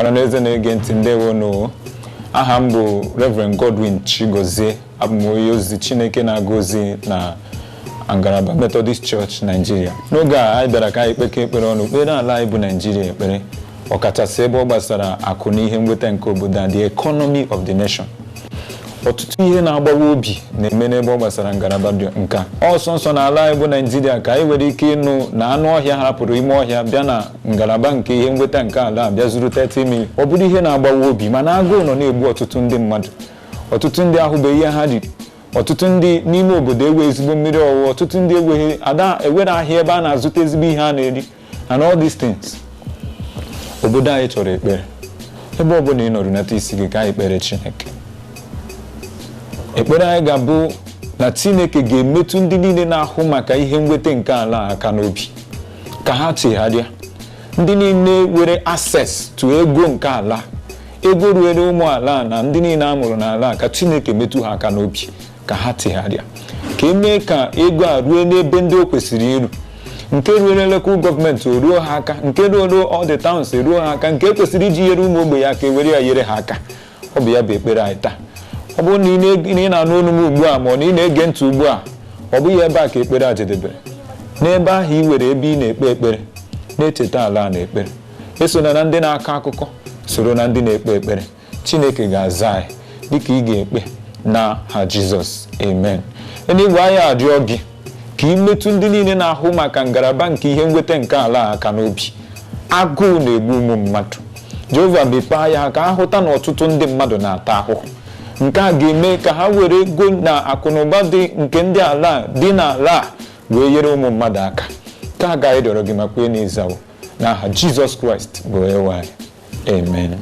ọhaneze na-ege ntị ndewo no. Aha m bụ Reverend Godwin Chigozie, abụ m onye ozi Chineke na-agọzi na ngalaba Methodist Church Nigeria. N'oge a anyị bịara ka anyị kpekee ekpere ọnụ kpere ala anyị bụ Nigeria ekpere, ọkachasị ebe ọ gbasara akụ na ihe nweta nke obodo, the economy of the nation. Ọtụtụ ihe na-agbawa obi na-eme n'ebe ọ gbasara ngalaba nka. Ọsọnsọ n'ala anyị bụ Nigeria ka anyị nwere ike ịnụ na anụ ọhịa hapụrụ ime ọhịa bịa na ngalaba nke ihe nweta nke ala bịa zuru 30 million. Ọ bụrụ ihe na-agbawa obi, mana agụụ nọ na-egbu ọtụtụ ndị mmadụ. Ọtụtụ ndị ahụbeghị ihe ha riri. Ọtụtụ ndị n'ime obodo enwe ezigbo mmiri ọwụwa, ọtụtụ ndị ewere ahịa ebe a na-azụta ezigbo ihe a na-eri, and all these things. Obodo anyị chọrọ ekpere. Ebe ọ bụla ị nọrọ nata isi gị ka anyị kpere Chineke. Ekpere anyị ga-abụ na Chineke ga-emetụ ndị niile na-ahụ maka ihe nweta nke ala aka n'obi, ka ha chegharịa. Ndị niile were access to ego nke ala, ego ruere ụmụ ala na ndị niile amụrụ n'ala, ka Chineke metụ ha aka n'obi, ka ha chegharịa, ka emee ka ego a ruo n'ebe ndị o kwesịrị iru. Nke ruere local gọọmenti o ruo ha aka, nke ruo all the towns eruo ha aka, nke kwesịrị iji nyere ụmụ ogbe ya ka ewere ya nyere ha aka. Ọ bụ ya bụ ekpere anyị taa. Ọ bụrụ na ị na-anụ olu m ugbu a ma ọ na ị na-ege ntị ugbu a, ọ bụghị ebe a ka ekpere a jedebere. N'ebe ahụ ị were ebe ị na-ekpe ekpere, na-echeta ala na ekpere, esona na ndị na-akọ akụkọ, soro na ndị na-ekpe ekpere. Chineke ga-aza anyị dịka ị ga-ekpe n'aha Jizọs. Amen. Enigwe anyị arịọ gị ka ị metụ ndị niile na-ahụ maka ngalaba nke ihe nweta nke ala aka n'obi. Agụụ na-egbu ụmụ mmadụ. Jehova mepee ya ka ha hụta na ọtụtụ ndị mmadụ na-ata ahụhụ. Nke a ga-eme ka ha were ego na akụnụba dị nke ndị ala dị n'ala wee nyere ụmụ mmadụ aka. Ka a ga-arịọrọ gị ma kwee n'ịzawo n'aha Jizọs Kraịst bụ Onyenwe anyị. Amen.